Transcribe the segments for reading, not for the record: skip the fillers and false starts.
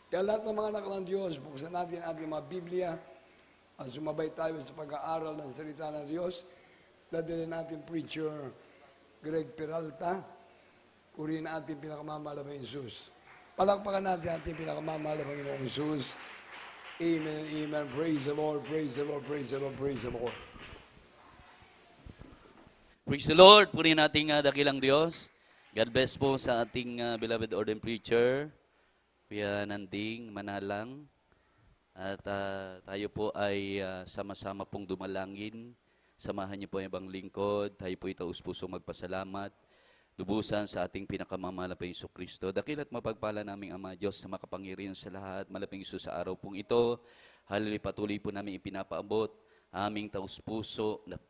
Kaya lahat ng mga anak ng Diyos, buksan natin ang ating mga Biblia at sumabay tayo sa pag-aaral ng salita ng Diyos. Dadalhin natin preacher Greg Peralta. Purihin na ating pinakamamahal na Panginoong Jesus. Palakpakan natin ating pinakamamahal na Panginoong Jesus. Amen, amen. Praise the Lord, praise the Lord, praise the Lord, praise the Lord. Praise the Lord. Purihin nating dakilang Diyos. God bless po sa ating beloved ordained preacher, Kuya Nanding Manalang. At tayo po ay sama-sama pong dumalangin. Samahan niyo po ang ibang lingkod. Tayo po itaus-pusong magpasalamat. Lubusan sa ating pinakamamahal na Panginoong Kristo. Dakil at mapagpala naming Ama Diyos sa makapangyarihan sa lahat. Malaping Isus sa araw pong ito. Hallelujah, patuloy po namin ipinapaabot aming taus-puso na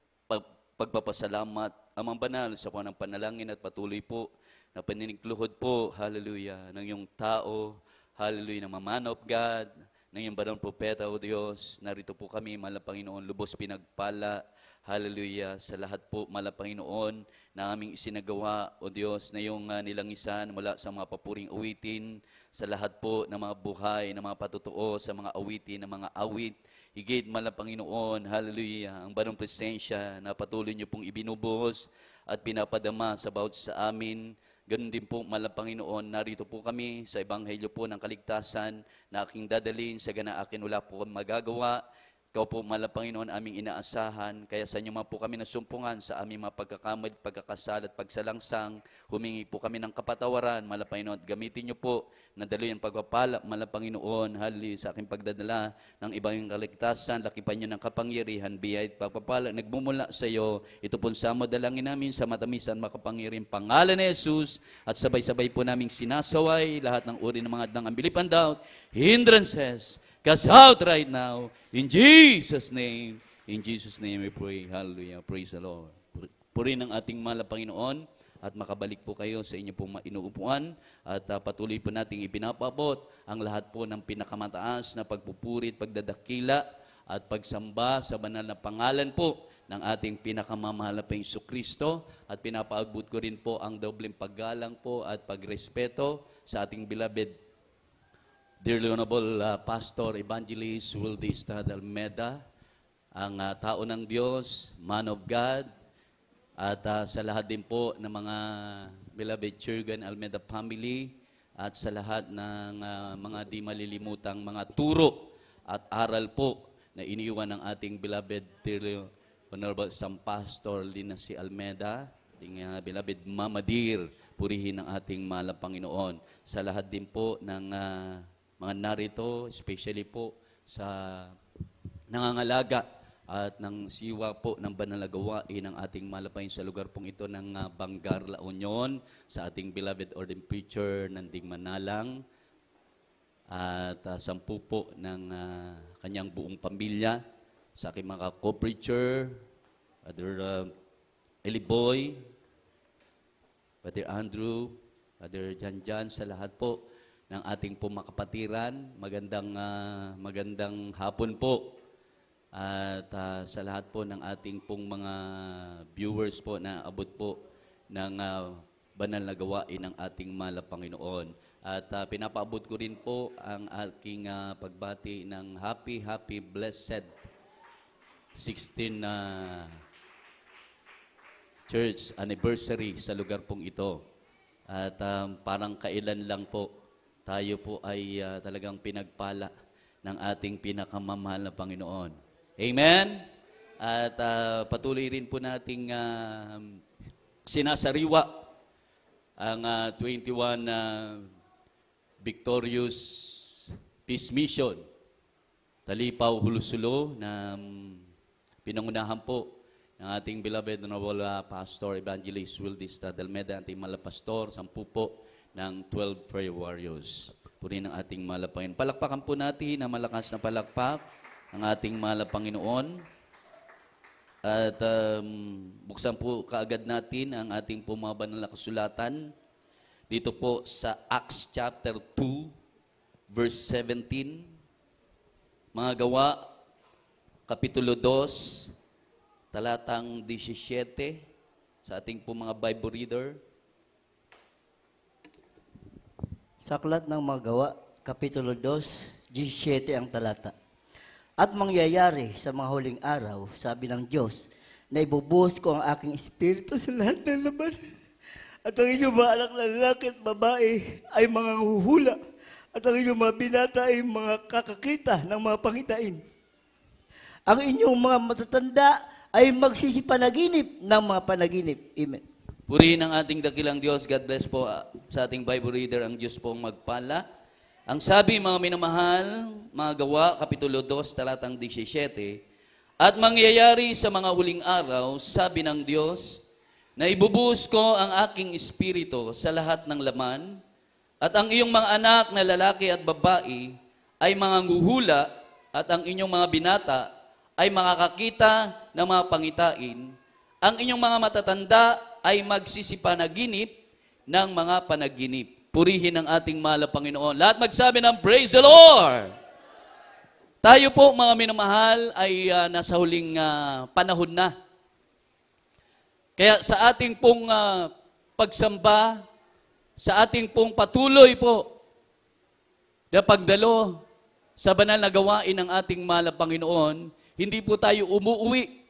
pagpapasalamat, Amang Banal, sa ng panalangin at patuloy po na paninigluhod po, hallelujah, ng iyong tao, hallelujah, ng man of God, ng iyong banal propeta, O Diyos. Narito po kami, mahal na Panginoon, lubos pinagpala, hallelujah, sa lahat po, mahal na Panginoon, na aming isinagawa, O Diyos, na iyong nilangisan mula sa mga papuring awitin, sa lahat po ng mga buhay, ng mga patutuo, sa mga awitin, ng mga awit, higit mahal na Panginoon, hallelujah, ang banong presensya na patuloy niyo pong ibinubuhos at pinapadama sa bawat sa amin. Ganun din po, mahal na Panginoon, narito po kami sa Ebanghelyo po ng Kaligtasan na aking dadalhin, sa gana akin wala po kami magagawa. Ikaw po, mahal na Panginoon, aming inaasahan. Kaya sa inyo po kami nasumpungan sa aming mga pagkakamali, pagkakasala at pagsalangsang. Humingi po kami ng kapatawaran, mahal na Panginoon. Gamitin niyo po na daluyan pagpapala, mahal na Panginoon. Hali sa aking pagdadala ng ibang kaligtasan, lakipan niyo ng kapangyarihan, biyaya at pagpapala. Nagmumula sa iyo. Ito po sa dalangin namin sa matamisan makapangyarihan pangalan ni Jesus. At sabay-sabay po naming sinasaway lahat ng uri ng mga adang ambilip and doubt, hindrances, cast out right now, in Jesus' name. In Jesus' name we pray. Hallelujah. Praise the Lord. Purihin ang ating mahal na Panginoon at makabalik po kayo sa inyo pong inuupuan at patuloy po nating ipinapabot ang lahat po ng pinakamataas na pagpupurit, pagdadakila at pagsamba sa banal na pangalan po ng ating pinakamamahal na Panginoong Kristo at pinapaabot ko rin po ang dobleng paggalang po at pagrespeto sa ating beloved Dearly Honorable Pastor Evangelist Wildy Estrada Almeda, ang tao ng Diyos, man of God, at sa lahat din po ng mga beloved Churgan Almeda family, at sa lahat ng mga di malilimutang mga turo at aral po na iniwan ng ating beloved Dearly Honorable Sam Pastor Linasy Almeda, ating beloved Mama Dear, purihin ang ating mahal na Panginoon. Sa lahat din po ng mga narito, especially po sa nangangalaga at ng siwa po ng banal na gawain ng ating malapain sa lugar pong ito ng Bangar, La Union, sa ating beloved ordained preacher Nanding Manalang, at 10 po ng kanyang buong pamilya, sa aking mga co-preacher, Brother Eliboy, Brother Andrew, Brother Janjan, sa lahat po ng ating po makapatiran. Magandang hapon po. At sa lahat po ng ating pong mga viewers po na abot po ng banal na gawain ng ating mahal na Panginoon. At pinapaabot ko rin po ang aking pagbati ng happy, blessed 16 church anniversary sa lugar pong ito. At parang kailan lang po tayo po ay talagang pinagpala ng ating pinakamamahal na Panginoon. Amen? At patuloy rin po nating sinasariwa ang 21 Victorious Peace Mission, Talipaw, Hulusulo, na pinangunahan po ng ating beloved Honorable Pastor Evangelist Wildy Estrada Almeda, ating mahal na pastor, 10 po ng 12 Prayer Warriors. Purihin ang ating mahal na Panginoon. Palakpakan po natin na malakas na palakpak ang ating mahal na Panginoon. At buksan po kaagad natin ang ating pumabanal na kasulatan dito po sa Acts chapter 2, verse 17. Mga Gawa, Kapitulo 2, talatang 17, sa ating po mga Bible reader. Sa aklat ng mga Gawa, Kapitulo 2, 17 ang talata. At mangyayari sa mga huling araw, sabi ng Diyos, na ibubuhos ko ang aking espiritu sa lahat ng laman. At ang inyong mga anak na lalaki at babae ay mga huhula. At ang inyong mga binata ay mga kakakita ng mga pangitain. Ang inyong mga matatanda ay magsisipanaginip ng mga panaginip. Amen. Purihin ang ating dakilang Diyos. God bless po sa ating Bible reader. Ang Diyos pong magpala. Ang sabi, mga minamahal, mga gawa, Kapitulo 2, talatang 17, at mangyayari sa mga huling araw, sabi ng Diyos, na ibubuhos ko ang aking espiritu sa lahat ng laman, at ang iyong mga anak na lalaki at babae ay mga nguhula, at ang inyong mga binata ay makakakita ng mga pangitain. Ang inyong mga matatanda ay magsisipanaginip ng mga panaginip. Purihin ang ating mahal na Panginoon. Lahat magsabi ng Praise the Lord! Tayo po, mga minamahal, ay nasa huling panahon na. Kaya sa ating pong pagsamba, sa ating pong patuloy po na pagdalo sa banal na gawain ng ating mahal na Panginoon, hindi po tayo umuuwi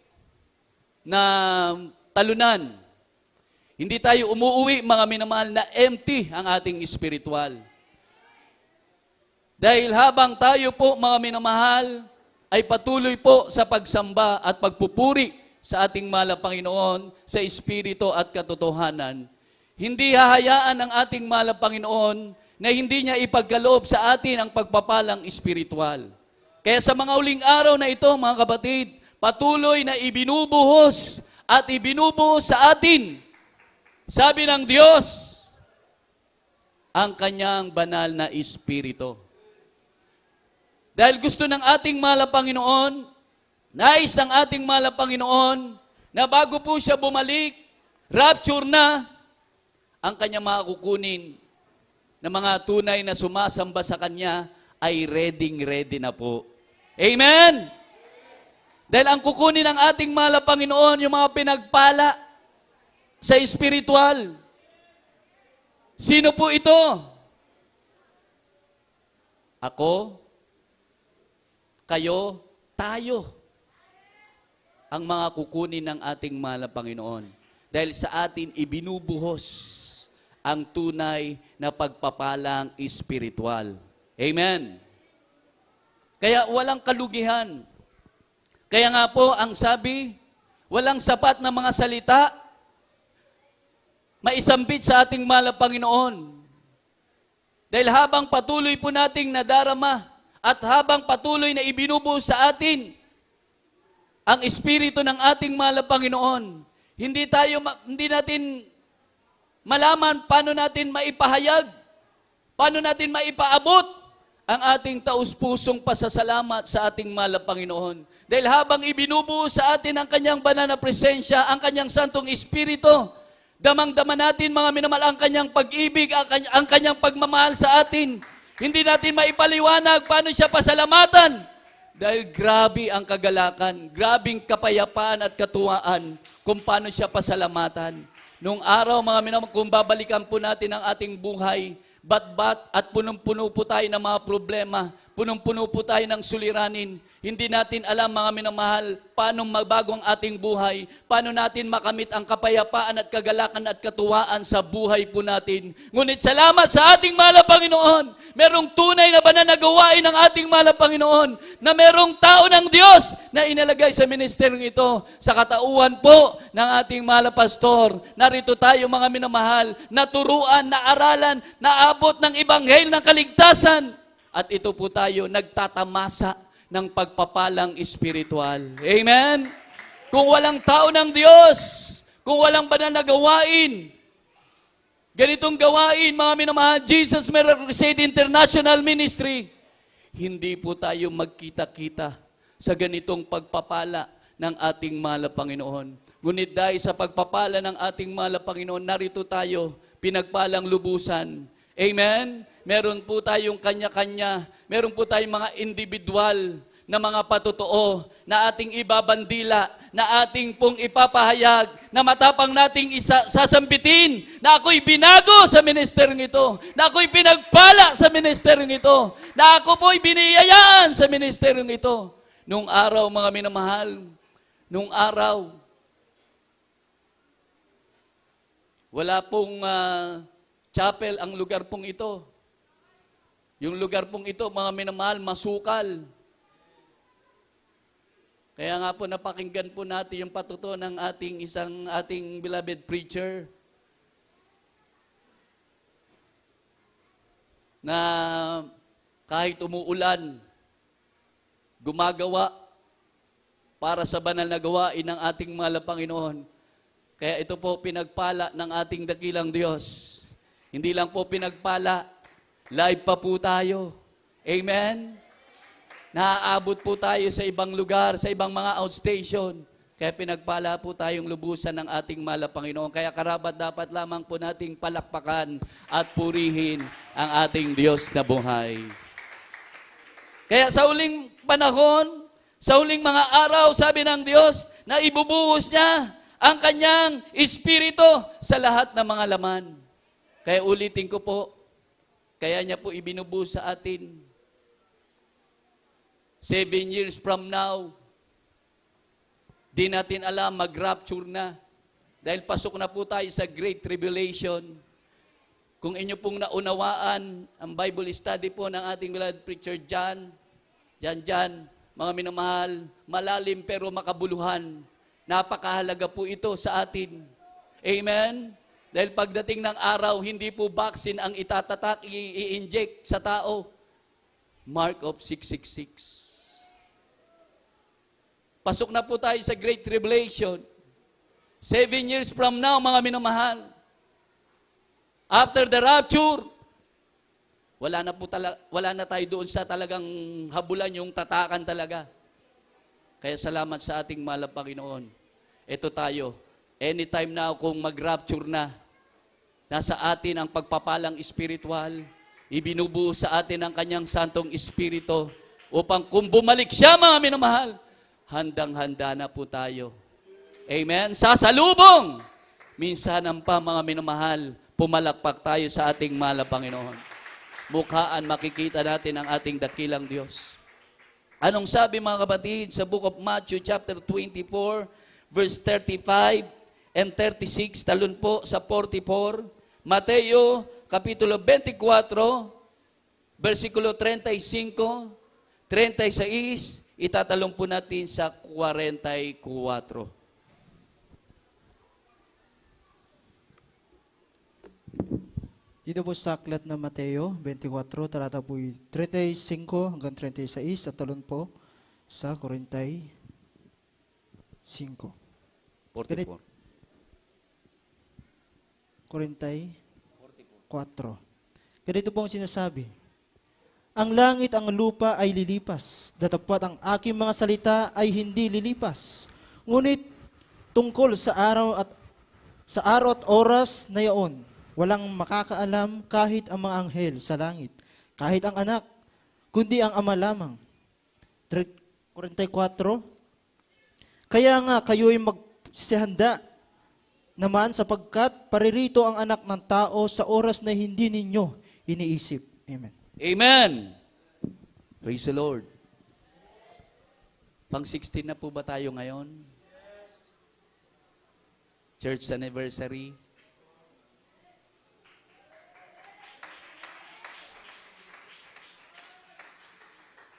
na talunan. Hindi tayo umuuwi, mga minamahal, na empty ang ating espiritual. Dahil habang tayo po, mga minamahal, ay patuloy po sa pagsamba at pagpupuri sa ating mahal na Panginoon sa espiritu at katotohanan, hindi hahayaan ng ating mahal na Panginoon na hindi niya ipagkaloob sa atin ang pagpapalang espiritual. Kaya sa mga uling araw na ito, mga kapatid, patuloy na ibinubuhos at ibinubuhos sa atin, sabi ng Diyos, ang kanyang banal na espiritu. Dahil gusto ng ating mahal na Panginoon, nais ng ating mahal na Panginoon, na bago po siya bumalik, rapture na, ang kanyang mga kukunin na mga tunay na sumasamba sa kanya ay ready na po. Amen? Dahil ang kukunin ng ating mahal na Panginoon, yung mga pinagpala sa espiritual. Sino po ito? Ako, kayo, tayo. Ang mga kukunin ng ating mahal na Panginoon. Dahil sa atin ibinubuhos ang tunay na pagpapalang espiritual. Amen. Kaya walang kalugihan. Kaya nga po, ang sabi, walang sapat na mga salita maisambit sa ating mahal na Panginoon. Dahil habang patuloy po nating nadarama at habang patuloy na ibinubuhos sa atin ang espiritu ng ating mahal na Panginoon, hindi natin malaman paano natin maipahayag, paano natin maipaabot ang ating taus-pusong pasasalamat sa ating mahal na Panginoon. Dahil habang ibinubuhos sa atin ang kanyang banal na presensya, ang kanyang santong espiritu, damang-dama natin, mga minamahal, ang kanyang pag-ibig, ang kanyang pagmamahal sa atin. Hindi natin maipaliwanag paano siya pasalamatan. Dahil grabe ang kagalakan, grabing kapayapaan at katuwaan kung paano siya pasalamatan. Nung araw, mga minamahal, kung babalikan po natin ang ating buhay, bat-bat at punong-puno po tayo ng mga problema, punong-puno po tayo ng suliranin. Hindi natin alam, mga minamahal, paano magbago ang ating buhay, paano natin makamit ang kapayapaan at kagalakan at katuwaan sa buhay po natin. Ngunit salamat sa ating mahal na Panginoon, merong tunay na banal na gawain ng ating mahal na Panginoon, na merong tao ng Diyos na inalagay sa ministeryong ito, sa katauhan po ng ating mahal na pastor. Narito tayo, mga minamahal, naturuan, naaralan, naabot ng ibanghel ng kaligtasan, at ito po tayo nagtatamasa ng pagpapalang espiritual. Amen? Kung walang tao ng Diyos, kung walang banal na gawain, ganitong gawain, mga minamahal, Jesus Miracle Crusade International Ministry, hindi po tayo magkita-kita sa ganitong pagpapala ng ating mahal na Panginoon. Ngunit dahil sa pagpapala ng ating mahal na Panginoon, narito tayo, pinagpalang lubusan. Amen? Meron po tayong kanya-kanya, meron po tayong mga individual na mga patotoo na ating ibabandila, na ating pong ipapahayag, na matapang nating sasambitin na ako'y binago sa ministeryong ito, na ako'y pinagpala sa ministeryong ito, na ako po'y biniyayaan sa ministeryong ito. Nung araw, mga minamahal, nung araw, wala pong chapel ang lugar pong ito. Yung lugar pong ito, mga minamahal, masukal. Kaya nga po napakinggan po natin yung patuto ng ating beloved preacher na kahit umuulan, gumagawa para sa banal na gawain ng ating mahal na Panginoon. Kaya ito po pinagpala ng ating dakilang Diyos. Hindi lang po pinagpala, live pa po tayo. Amen? Naaabot po tayo sa ibang lugar, sa ibang mga outstation. Kaya pinagpala po tayong lubusan ng ating mahal na Panginoon. Kaya karapat dapat lamang po nating palakpakan at purihin ang ating Diyos na buhay. Kaya sa huling panahon, sa huling mga araw, sabi ng Diyos, na ibubuhos niya ang kanyang espiritu sa lahat ng mga laman. Kaya ulitin ko po, kaya niya po ibinubuhos sa atin. 7 years from now, di natin alam, mag-rapture na. Dahil pasok na po tayo sa Great Tribulation. Kung inyo pong naunawaan ang Bible study po ng ating beloved preacher John, mga minamahal, malalim pero makabuluhan. Napakahalaga po ito sa atin. Amen? Dahil pagdating ng araw, hindi po vaccine ang itatatak, i-inject sa tao. Mark of 666. Pasok na po tayo sa Great Tribulation. 7 years from now, mga minamahal. After the rapture, wala na tayo doon sa talagang habulan yung tatakan talaga. Kaya salamat sa ating mahal na Panginoon. Ito tayo. Anytime now kung mag-rapture na, nasa atin ang pagpapalang espiritual, ibinubuo sa atin ang kanyang santong espiritu upang kung bumalik siya, mga minamahal, handang-handa na po tayo. Amen? Sasalubong! Minsanan pa, mga minamahal, pumalakpak tayo sa ating mahal na Panginoon. Mukhaan makikita natin ang ating dakilang Diyos. Anong sabi, mga kapatid, sa book of Matthew chapter 24, verse 35 and 36, talon po sa 44. Mateo kapitulo 24, versikulo 35, 36, itatalong po natin sa 44. Dito po sa aklat na Mateo 24, talata po 35 hanggang 36, at talon po sa 45. 44. 44. Ganito po ang sinasabi. Ang langit, ang lupa ay lilipas, datapwat ang aking mga salita ay hindi lilipas. Ngunit tungkol sa araw at oras na yaon, walang makakaalam kahit ang mga anghel sa langit, kahit ang anak, kundi ang ama lamang. 44. Kaya nga kayo'y magsihanda naman sapagkat paririto ang anak ng tao sa oras na hindi ninyo iniisip. Amen. Amen! Praise the Lord. Pang 16 na po ba tayo ngayon? Church anniversary.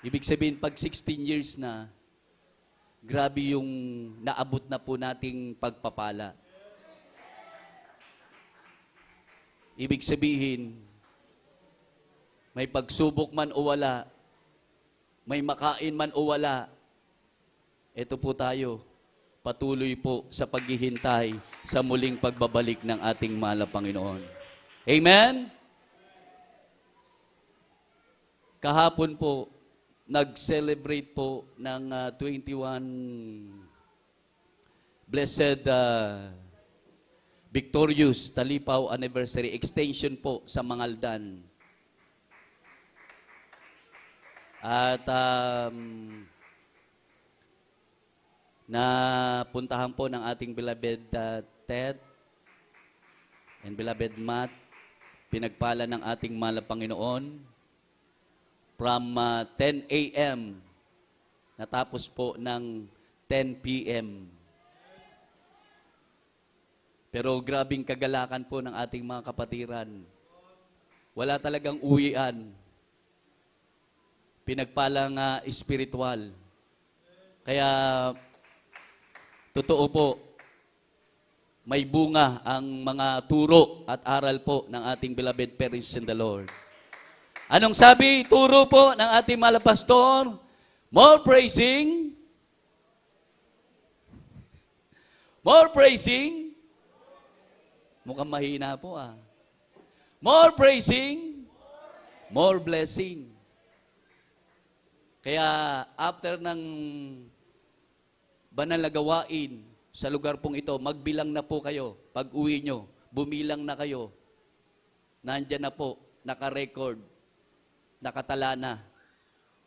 Ibig sabihin, pag 16 years na, grabe yung naabot na po nating pagpapala. Ibig sabihin, may pagsubok man o wala, may makain man o wala, ito po tayo, patuloy po sa paghihintay sa muling pagbabalik ng ating mahal na Panginoon. Amen? Kahapon po, nag-celebrate po ng 21 Blessed Victorious Talipaw Anniversary Extension po sa Mangaldan. At na puntahan po ng ating beloved Ted and beloved Matt. Pinagpala ng ating mahal na Panginoon from 10 a.m. natapos po ng 10 p.m. Pero grabing kagalakan po ng ating mga kapatiran. Wala talagang uwian. Pinagpalang espiritual. Kaya, totoo po, may bunga ang mga turo at aral po ng ating beloved parents in the Lord. Anong sabi? Turo po ng ating mahal na pastor, more praising, mukhang mahina po more praising, more blessing. Kaya after ng banal na gawain sa lugar pong ito, magbilang na po kayo. Pag uwi nyo, bumilang na kayo. Nandyan na po, naka-record, nakatala na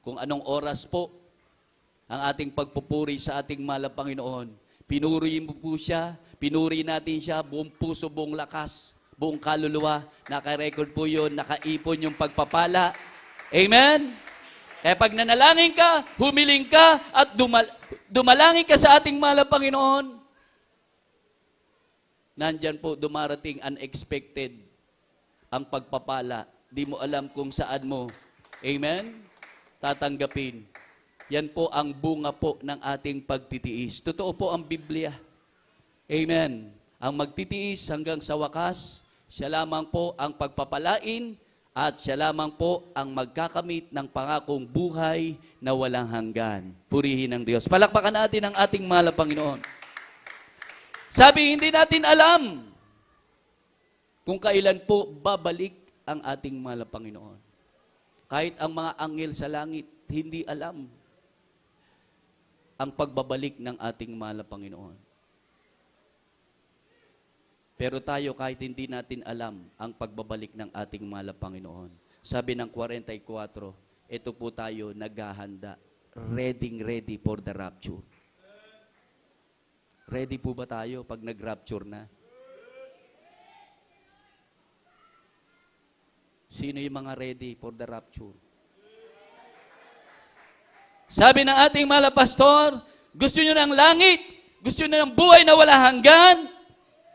kung anong oras po ang ating pagpupuri sa ating mahal na Panginoon. Pinuri mo po siya, pinuri natin siya, buong puso, buong lakas, buong kaluluwa. Naka-record po yun, nakaipon yung pagpapala. Amen? Kaya pag nanalangin ka, humiling ka, at dumalangin ka sa ating mahal na Panginoon, nandyan po dumarating unexpected ang pagpapala. Di mo alam kung saan mo, amen, tatanggapin. Yan po ang bunga po ng ating pagtitiis. Totoo po ang Biblia. Amen. Ang magtitiis hanggang sa wakas, siya lamang po ang pagpapalain at siya lamang po ang magkakamit ng pangakong buhay na walang hanggan. Purihin ng Diyos. Palakpakan natin ang ating mahal na Panginoon. Sabi, hindi natin alam kung kailan po babalik ang ating mahal na Panginoon. Kahit ang mga anghel sa langit, hindi alam ang pagbabalik ng ating mahal na Panginoon. Pero tayo, kahit hindi natin alam ang pagbabalik ng ating mahal na Panginoon. Sabi ng 44, ito po tayo naghahanda, ready for the rapture. Ready po ba tayo pag nag-rapture na? Sino yung mga ready for the rapture? Sabi ng ating mahal na pastor, gusto nyo ng langit, gusto nyo ng buhay na wala hanggan,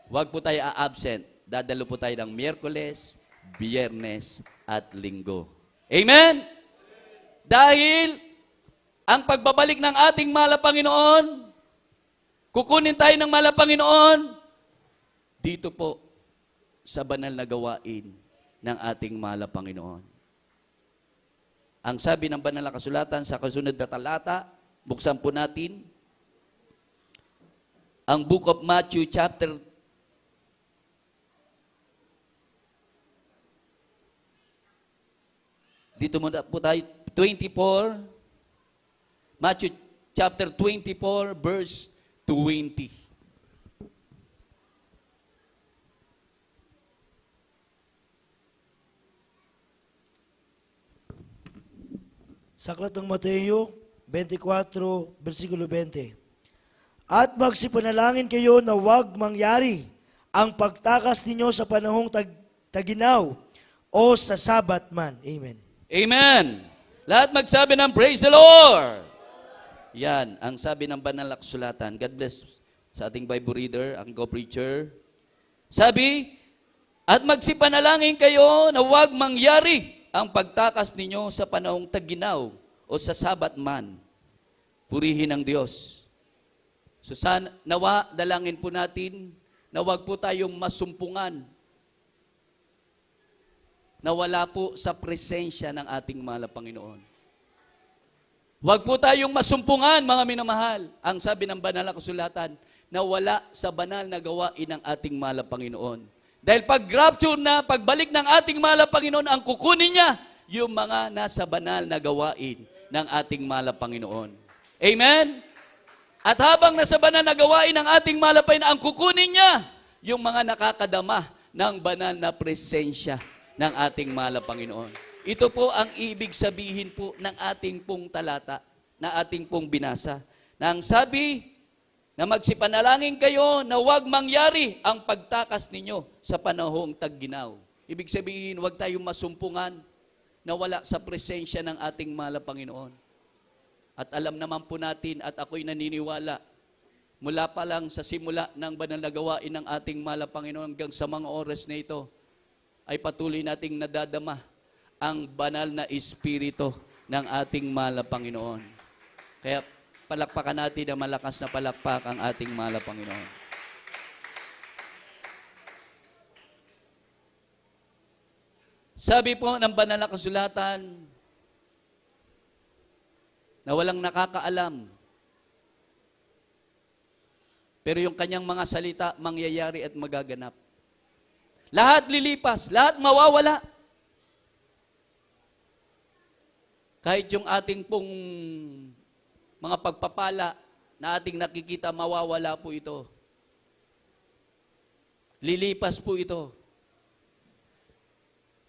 huwag po tayo a-absent. Dadalo po tayo ng Miyerkules, Biyernes, at Linggo. Amen? Dahil ang pagbabalik ng ating mahal na Panginoon, kukunin tayo ng mahal na Panginoon, dito po sa banal na gawain ng ating mahal na Panginoon. Ang sabi ng banal na kasulatan sa kasunod na talata, buksan po natin, ang Book of Matthew chapter 24, Matthew chapter 24, verse 20. Sa aklat ng Mateo 24, versikulo 20. At magsipanalangin kayo na huwag mangyari ang pagtakas ninyo sa panahong taginaw o sa Sabat man. Amen. Amen. Lahat magsabi ng praise the Lord. Yan, ang sabi ng banal na kasulatan. God bless sa ating Bible reader, ang go-preacher. Sabi, at magsipanalangin kayo na huwag mangyari ang pagtakas ninyo sa panahong taginaw o sa Sabat man. Purihin ng Diyos. So sana, nawa, dalangin po natin na huwag po tayong masumpungan na wala po sa presensya ng ating mahal na Panginoon. Huwag po tayong masumpungan, mga minamahal. Ang sabi ng banal na kasulatan, na wala sa banal na gawain ng ating mahal na Panginoon. Dahil pag rapture na, pagbalik ng ating mahal na Panginoon, ang kukunin niya, yung mga nasa banal na gawain ng ating mahal na Panginoon. Amen? At habang nasa banal na gawain ng ating mahal na Panginoon, ang kukunin niya, yung mga nakakadama ng banal na presensya ng ating mahal na Panginoon. Ito po ang ibig sabihin po ng ating pong talata, na ating pong binasa. Na ang sabi na magsipanalangin kayo na huwag mangyari ang pagtakas ninyo sa panahong tagginaw. Ibig sabihin, huwag tayong masumpungan na wala sa presensya ng ating mahal na Panginoon. At alam naman po natin at ako'y naniniwala, mula pa lang sa simula ng banal na gawain ng ating mahal na Panginoon hanggang sa mga oras na ito, ay patuloy nating nadadama ang banal na Espiritu ng ating mahal na Panginoon. Kaya palakpakan natin na malakas na palakpak ang ating mahal na Panginoon. Sabi po ng banal na kasulatan na walang nakakaalam, pero yung kanyang mga salita mangyayari at magaganap. Lahat lilipas, lahat mawawala. Kahit yung ating pong mga pagpapala na ating nakikita, mawawala po ito. Lilipas po ito.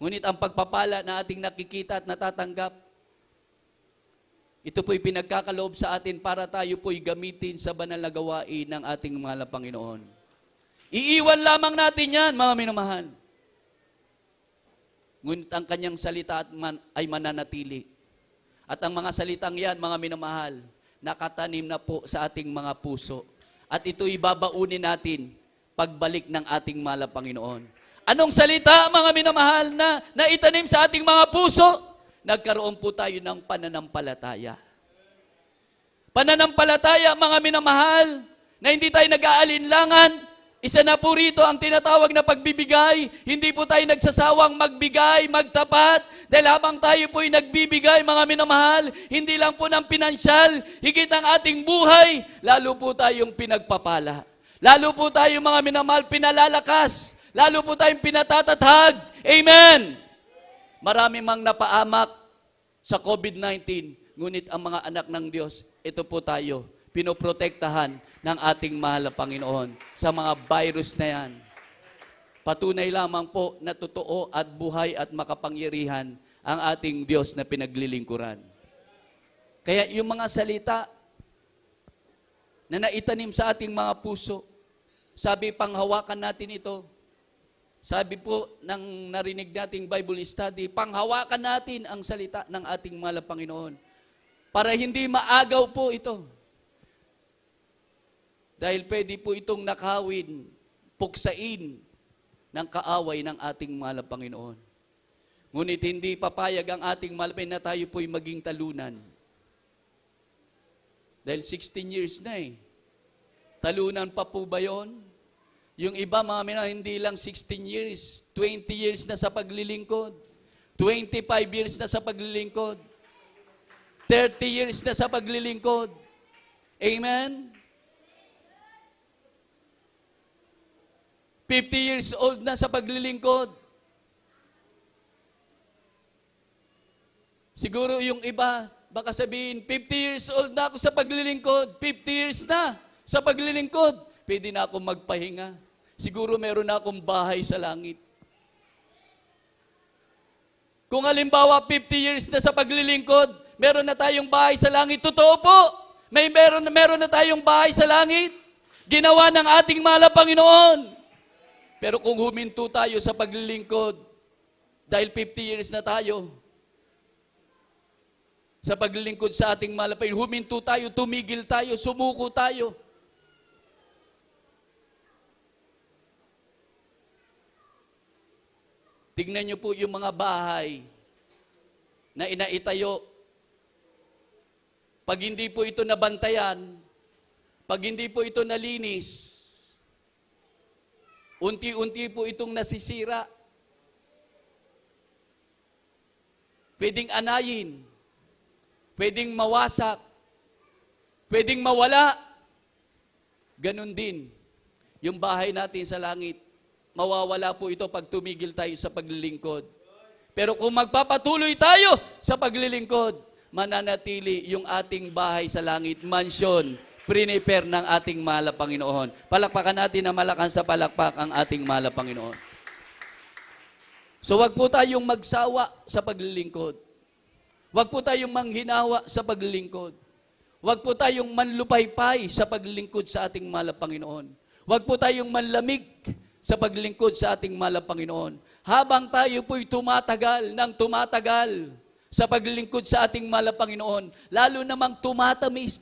Ngunit ang pagpapala na ating nakikita at natatanggap, ito po'y pinagkakaloob sa atin para tayo po'y gamitin sa banal na gawain ng ating mahal na Panginoon. Iiwan lamang natin yan, mga minamahal. Ngunit ang kanyang salita ay mananatili. At ang mga salitang yan, mga minamahal, nakatanim na po sa ating mga puso. At ito'y babaunin natin pagbalik ng ating mahal na Panginoon. Anong salita, mga minamahal, na naitanim sa ating mga puso? Nagkaroon po tayo ng pananampalataya. Pananampalataya, mga minamahal, na hindi tayo nag-aalinlangan. Isa na po rito ang tinatawag na pagbibigay. Hindi po tayo nagsasawang magbigay, magtapat. Dahil habang tayo po'y nagbibigay, mga minamahal, hindi lang po ng pinansyal, higit ang ating buhay, lalo po tayong pinagpapala. Lalo po tayong mga minamahal pinalalakas. Lalo po tayong pinatatatag. Amen! Marami mang napaamak sa COVID-19, ngunit ang mga anak ng Diyos, ito po tayo, pinoprotektahan ng ating mahal na Panginoon sa mga virus na yan. Patunay lamang po na totoo at buhay at makapangyarihan ang ating Diyos na pinaglilingkuran. Kaya yung mga salita na naitanim sa ating mga puso, sabi, panghawakan natin ito. Sabi po ng narinig nating Bible study, panghawakan natin ang salita ng ating mahal na Panginoon para hindi maagaw po ito. Dahil pwede po itong nakawin, puksain ng kaaway ng ating mahal na Panginoon. Ngunit hindi papayag ang ating mahal na tayo po'y maging talunan. Dahil 16 years na eh. Talunan pa po ba yun? Yung iba, mga mina, hindi lang 16 years, 20 years na sa paglilingkod, 25 years na sa paglilingkod, 30 years na sa paglilingkod. Amen? 50 years old na sa paglilingkod. Siguro yung iba, baka sabihin, 50 years old na ako sa paglilingkod, 50 years na sa paglilingkod, pwede na akong magpahinga. Siguro meron na akong bahay sa langit. Kung halimbawa 50 years na sa paglilingkod, meron na tayong bahay sa langit. Totoo po, meron na tayong bahay sa langit. Ginawa ng ating mahal na Panginoon. Pero kung huminto tayo sa paglilingkod, dahil 50 years na tayo, sa paglilingkod sa ating mahal na Panginoon, huminto tayo, tumigil tayo, sumuko tayo. Tignan niyo po yung mga bahay na inaitayo. Pag hindi po ito nabantayan, pag hindi po ito nalinis, unti-unti po itong nasisira. Pwedeng anayin, pwedeng mawasak, pwedeng mawala. Ganon din, yung bahay natin sa langit. Mawawala po ito pag tumigil tayo sa paglilingkod. Pero kung magpapatuloy tayo sa paglilingkod, mananatili yung ating bahay sa langit, mansion, prepare ng ating mahal na Panginoon. Palakpakan natin na malakas sa palakpak ang ating mahal na Panginoon. So wag po tayong magsawa sa paglilingkod. Wag po tayong manghinawa sa paglilingkod. Huwag po tayong manlupaypay sa paglingkod sa ating mahal na Panginoon. Huwag po tayong manlamig sa paglingkod sa ating mahal na Panginoon. Habang tayo po'y tumatagal ng tumatagal sa paglilingkod sa ating mahal na Panginoon, lalo namang tumatamis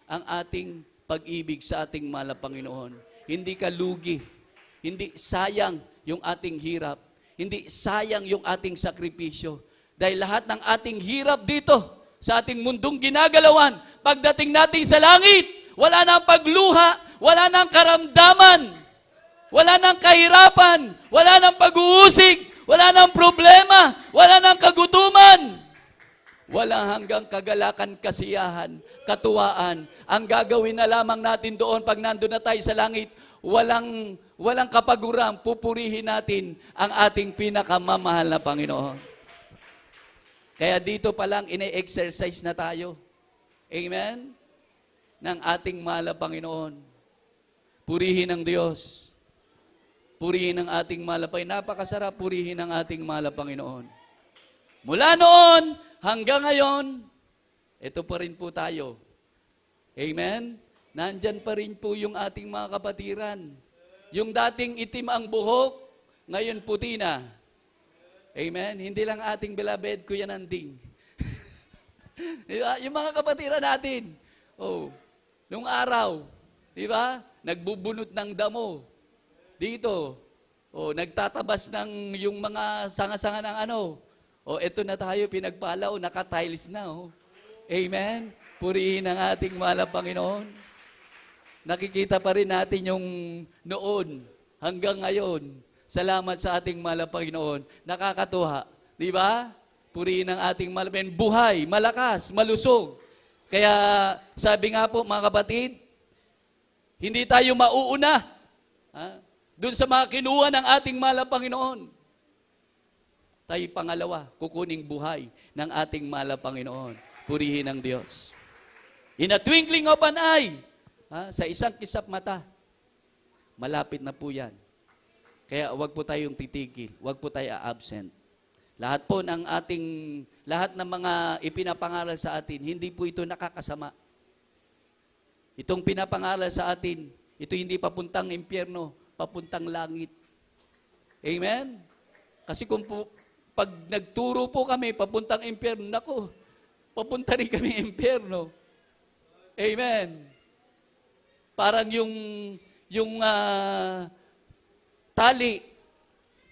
ang ating pag-ibig sa ating mahal na Panginoon. Hindi ka lugi, hindi sayang yung ating hirap, hindi sayang yung ating sakripisyo. Dahil lahat ng ating hirap dito, sa ating mundong ginagalawan, pagdating natin sa langit, wala nang pagluha, wala nang karamdaman, wala nang kahirapan, wala nang pag-uusig, wala nang problema, wala nang kagutuman. Wala hanggang kagalakan, kasiyahan, katuwaan. Ang gagawin na lamang natin doon pag nandun na tayo sa langit, walang kapaguran, pupurihin natin ang ating pinakamamahal na Panginoon. Kaya dito pa lang, ine-exercise na tayo. Amen? Ng ating mahal na Panginoon. Purihin ang Diyos. Purihin ang ating mahal na Panginoon. Napakasarap purihin ang ating mahal na Panginoon. Mula noon hanggang ngayon, ito pa rin po tayo. Amen? Nandyan pa rin po yung ating mga kapatiran. Yung dating itim ang buhok, ngayon puti na. Amen? Hindi lang ating beloved, Kuya Nanding. Diba? Yung mga kapatiran natin. Nung araw, di ba? Nagbubunot ng damo. Dito. Nagtatabas ng yung mga sanga-sanga ng ano. Eto na tayo, pinagpala, naka-tiles na. Amen? Purihin ang ating mahal na Panginoon. Nakikita pa rin natin yung noon hanggang ngayon. Salamat sa ating mahal na Panginoon. Nakakatuwa. Di ba? Purihin ang ating mahal na Panginoon. Buhay, malakas, malusog. Kaya sabi nga po mga kapatid, hindi tayo mauuna doon sa mga kinuha ng ating mahal na Panginoon. Tayo pangalawa, kukuning buhay ng ating mahal na Panginoon. Purihin ang Diyos. In a twinkling of an eye, sa isang kisap mata, malapit na po yan. Kaya wag po tayong titigil, wag po tayo absent. Lahat po ng lahat ng mga ipinapangaral sa atin, hindi po ito nakakasama. Itong pinapangaral sa atin, ito hindi papuntang impyerno, papuntang langit. Amen? Kasi kung pag nagturo po kami papuntang impyerno, nako, papunta rin kami impyerno. Amen? Parang yung tali,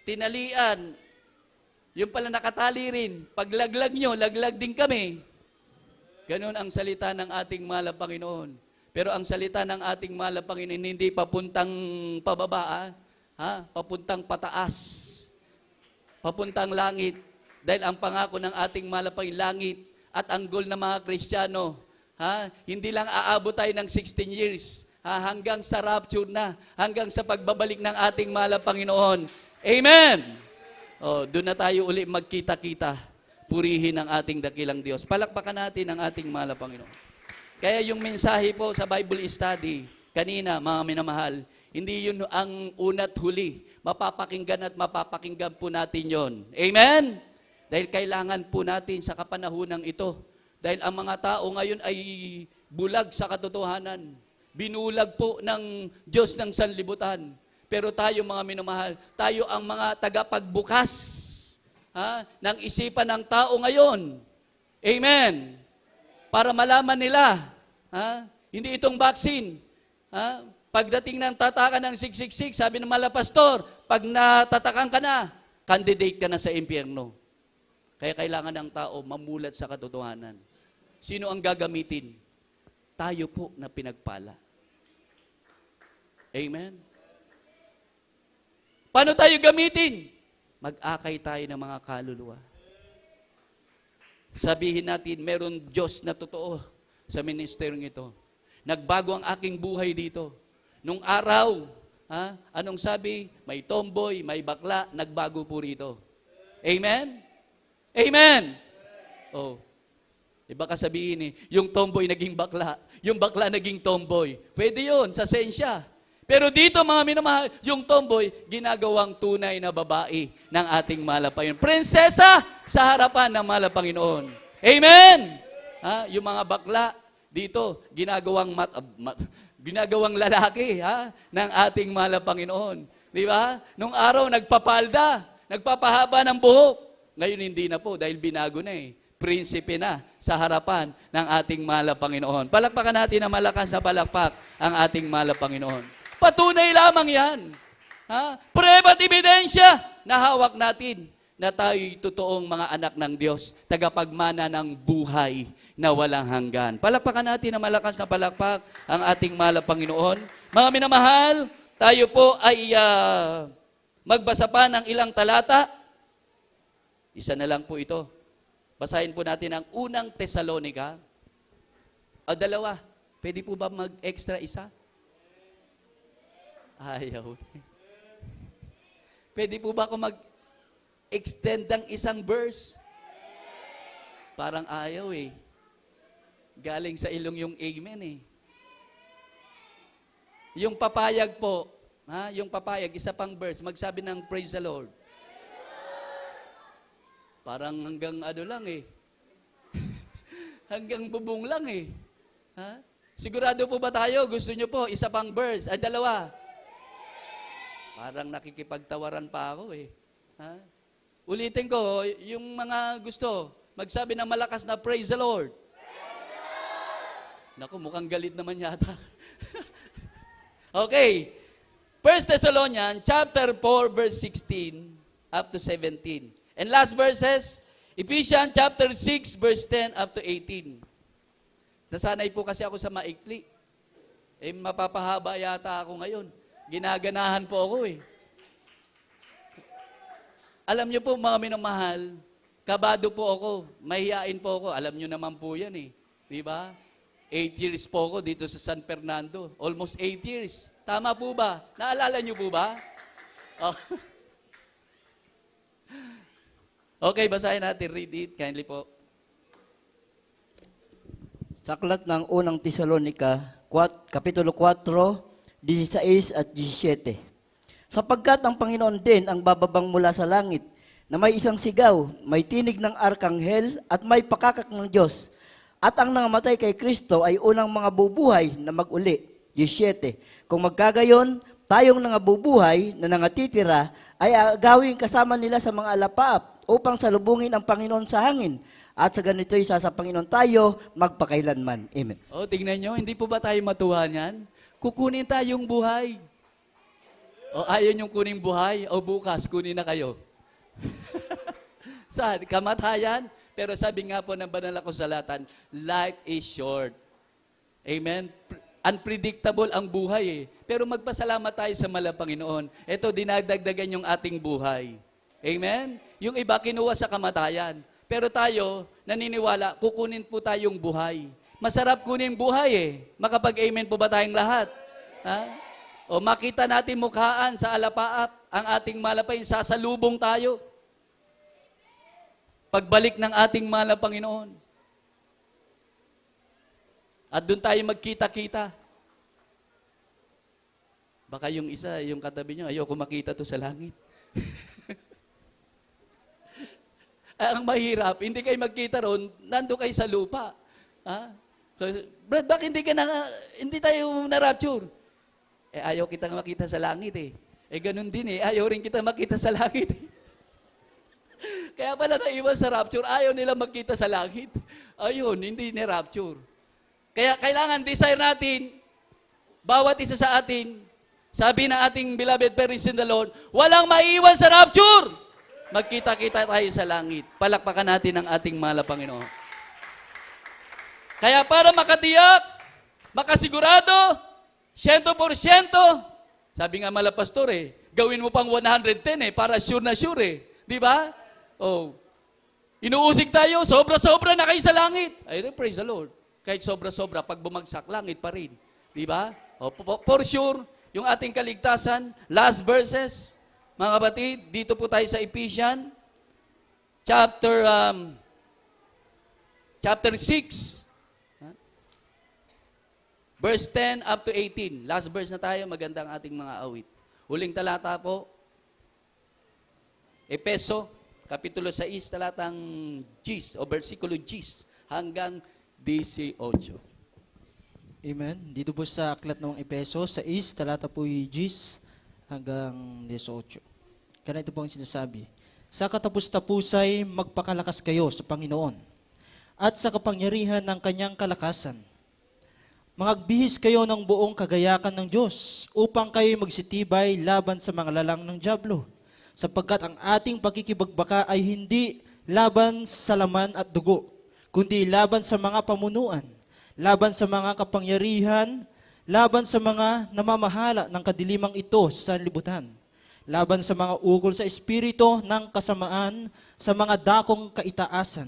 tinalian, yung pala nakatali rin. Pag laglag nyo, laglag din kami. Ganon ang salita ng ating mahal na Panginoon. Pero ang salita ng ating mahal na Panginoon, hindi papuntang pababa, papuntang pataas, papuntang langit. Dahil ang pangako ng ating mahal na Panginoon, langit at ang goal ng mga Kristiyano, hindi lang aabot tayo ng 16 years, hanggang sa rapture na, hanggang sa pagbabalik ng ating mahal na Panginoon. Amen! Doon na tayo uli magkita-kita. Purihin ang ating dakilang Diyos. Palakpakan natin ang ating mahal na Panginoon. Kaya yung mensahe po sa Bible study, kanina, mga minamahal, hindi yun ang una't huli. Mapapakinggan at mapapakinggan po natin yon. Amen? Dahil kailangan po natin sa kapanahunang ito. Dahil ang mga tao ngayon ay bulag sa katotohanan. Binulag po ng Diyos ng sanlibutan. Pero tayo mga minamahal, tayo ang mga tagapagbukas ng isipan ng tao ngayon. Amen. Para malaman nila, hindi itong vaccine. Pagdating ng tatakan ng 666, sabi ng mga pastor, pag natatakan ka na, candidate ka na sa impyerno. Kaya kailangan ng tao mamulat sa katotohanan. Sino ang gagamitin? Tayo po na pinagpala. Amen. Paano tayo gamitin? Mag-akay tayo ng mga kaluluwa. Sabihin natin, meron Diyos na totoo sa ministeryong ito. Nagbago ang aking buhay dito. Nung araw, anong sabi? May tomboy, may bakla, nagbago po rito. Amen? Amen! Baka sabihin yung tomboy naging bakla, yung bakla naging tomboy. Pwede yun, sa sensya. Pero dito mga minamahal, yung tomboy, ginagawang tunay na babae ng ating mahal na Panginoon. Prinsesa sa harapan ng mahal na Panginoon. Amen! Ha? Yung mga bakla dito, ginagawang lalaki ng ating mahal na Panginoon. Di ba? Nung araw, nagpapalda, nagpapahaba ng buhok. Ngayon hindi na po dahil binago na eh. Prinsipe na sa harapan ng ating mahal na Panginoon. Palakpakan natin na malakas na palakpak ang ating mahal na Panginoon. Patunay lamang yan. Preba at ebidensya na hawak natin na tayo'y totoong mga anak ng Diyos, tagapagmana ng buhay na walang hanggan. Palakpakan natin na malakas na palakpak ang ating mahal na Panginoon. Mga minamahal, tayo po ay magbasa pa ng ilang talata. Isa na lang po ito. Basahin po natin ang unang Tesalonica. O dalawa. Pwede po ba mag-extra isa? Ayaw. Pwede po ba ako mag-extend ng isang verse? Parang ayaw eh. Galing sa ilong yung amen eh. Yung papayag po, yung papayag, isa pang verse, magsabi ng praise the Lord. Parang hanggang ano lang eh. Hanggang bubong lang eh. Sigurado po ba tayo? Gusto nyo po, isa pang verse, ay dalawa. Parang nakikipagtawaran pa ako eh. Ulitin ko, yung mga gusto, magsabi ng malakas na praise the Lord. Naku, mukhang galit naman yata. Okay. 1 Thessalonians chapter 4 verse 16 up to 17. And last verses, Ephesians chapter 6 verse 10 up to 18. Nasanay po kasi ako sa maikli. Mapapahaba yata ako ngayon. Ginaganahan po ako eh. Alam niyo po mga minamahal, kabado po ako, mahihain po ako. Alam niyo naman po yan eh. Di ba? 8 years po ako dito sa San Fernando. Almost 8 years. Tama po ba? Naalala niyo po ba? Oh. Okay, basahin natin. Read it kindly po. Sa aklat ng unang Tesalonica, Kapitulo 4, 16 at 17. Sapagkat ang Panginoon din ang bababang mula sa langit, na may isang sigaw, may tinig ng arkanghel, at may pakakak ng Diyos. At ang nangamatay kay Kristo ay unang mga bubuhay na mag-uli. 17. Kung magkagayon, tayong nangabubuhay na nangatitira ay agawin kasama nila sa mga alapaap upang salubungin ang Panginoon sa hangin. At sa ganito'y sa Panginoon tayo magpakailanman. Amen. Tingnan nyo, hindi po ba tayo matuwa niyan? Kukunin tayong buhay. Ayaw niyong kunin buhay? Bukas, kunin na kayo. Saan? Kamatayan? Pero sabi nga po ng banal na kasulatan, life is short. Amen? Unpredictable ang buhay eh. Pero magpasalamat tayo sa mahal na Panginoon. Ito, dinadagdagan yung ating buhay. Amen? Yung iba kinuha sa kamatayan. Pero tayo, naniniwala, kukunin po tayong buhay. Masarap kunin buhay eh. Makapag-amen po ba tayong lahat? O makita natin mukhaan sa alapaap, ang ating malapain, sasalubong tayo. Pagbalik ng ating mahal na Panginoon. At doon tayo magkita-kita. Baka yung isa, yung katabi nyo, ayoko makita to sa langit. Ang mahirap, hindi kayo magkita ron, nando kayo sa lupa. So, Brad, bakit hindi tayo na-rapture? Ayaw kitang makita sa langit eh. Ganun din eh, ayaw rin kita makita sa langit. Kaya pala naiwan sa rapture, ayaw nila magkita sa langit. Ayun, hindi ni-rapture. Kaya kailangan desire natin, bawat isa sa atin, sabi na ating beloved parents in the Lord, walang maiwan sa rapture. Magkita-kita tayo sa langit. Palakpakan natin ang ating mahal na Panginoon. Kaya para makatiyak, makasigurado, 100%, sabi nga mala pastor gawin mo pang 110 para sure na sure Di ba? Inuusig tayo, sobra-sobra na kayo sa langit. Praise the Lord. Kahit sobra-sobra, pag bumagsak, langit pa rin. Di ba? For sure, yung ating kaligtasan, last verses, mga kapatid, dito po tayo sa Ephesians, chapter 6. Verse 10 up to 18. Last verse na tayo, magandang ating mga awit. Huling talata po, Epeso, Kapitulo 6, talatang 10 o versikulo 10 hanggang 18. Amen. Dito po sa aklat ng Epeso, 6, talata po 10 hanggang 18. Ganito po ang sinasabi. Sa katapus-tapusay, magpakalakas kayo sa Panginoon at sa kapangyarihan ng kanyang kalakasan. Mangagbihis kayo ng buong kagayakan ng Diyos upang kayo magsitibay laban sa mga lalang ng dyablo, sapagkat ang ating pakikibagbaka ay hindi laban sa laman at dugo, kundi laban sa mga pamunuan, laban sa mga kapangyarihan, laban sa mga namamahala ng kadilimang ito sa sanlibutan, laban sa mga ukol sa espiritu ng kasamaan sa mga dakong kaitaasan.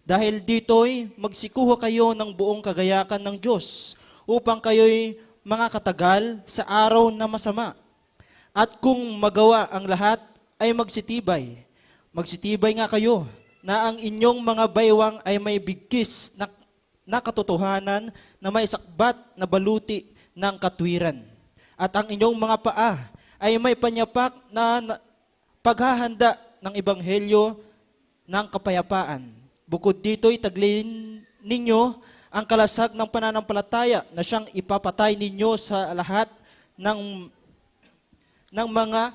Dahil dito'y magsikuha kayo ng buong kagayakan ng Diyos upang kayo'y makakatagal sa araw na masama. At kung magawa ang lahat, ay magsitibay. Magsitibay nga kayo na ang inyong mga baywang ay may bigkis na katotohanan na may sakbat na baluti ng katwiran. At ang inyong mga paa ay may panyapak na paghahanda ng ebanghelyo ng kapayapaan. Bukod dito'y taglin ninyo ang kalasag ng pananampalataya na siyang ipapatay ninyo sa lahat ng mga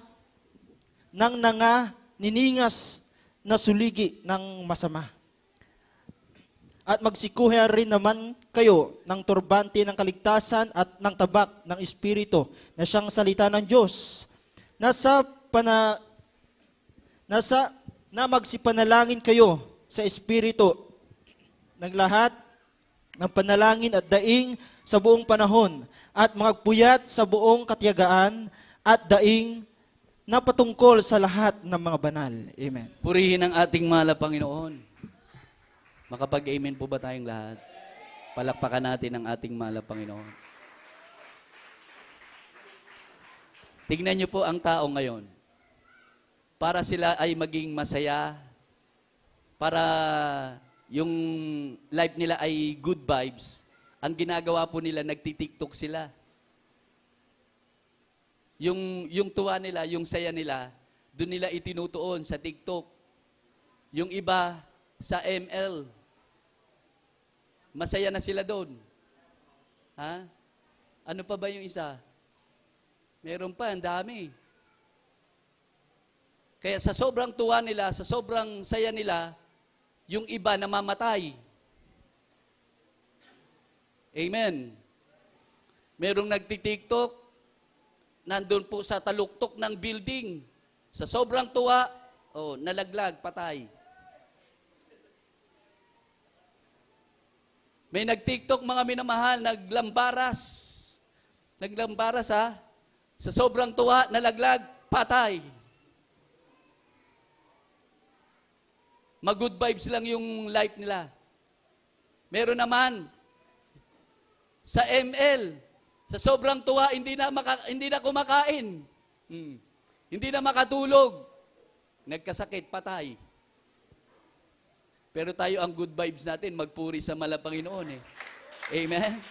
niningas na suligi ng masama. At magsikuha rin naman kayo ng turbante ng kaligtasan at ng tabak ng Espiritu na siyang salita ng Diyos. Na magsipanalangin kayo sa Espiritu ng lahat ng panalangin at daing sa buong panahon at magpuyat sa buong katiyagaan at daing na patungkol sa lahat ng mga banal. Amen. Purihin ang ating mahal na Panginoon. Makapag-amen po ba tayong lahat? Palakpakan natin ang ating mahal na Panginoon. Tingnan niyo po ang tao ngayon. Para sila ay maging masaya, para yung life nila ay good vibes, ang ginagawa po nila, nagtitiktok sila. Yung tuwa nila, yung saya nila, doon nila itinutuon sa TikTok. Yung iba sa ML. Masaya na sila doon. Ha? Ano pa ba yung isa? Meron pa, ang dami. Kaya sa sobrang tuwa nila, sa sobrang saya nila, yung iba namamatay. Amen. Merong nagtitiktok, nandun po sa taluktok ng building. Sa sobrang tuwa, nalaglag, patay. May nagtiktok mga minamahal, naglambaras. Naglambaras ha. Sa sobrang tuwa, nalaglag, patay. Mag-good vibes lang yung life nila. Meron naman, sa ML, sa sobrang tuwa, hindi na kumakain. Hindi na makatulog. Nagkasakit, patay. Pero tayo ang good vibes natin, magpuri sa mahal na Panginoon eh. Amen?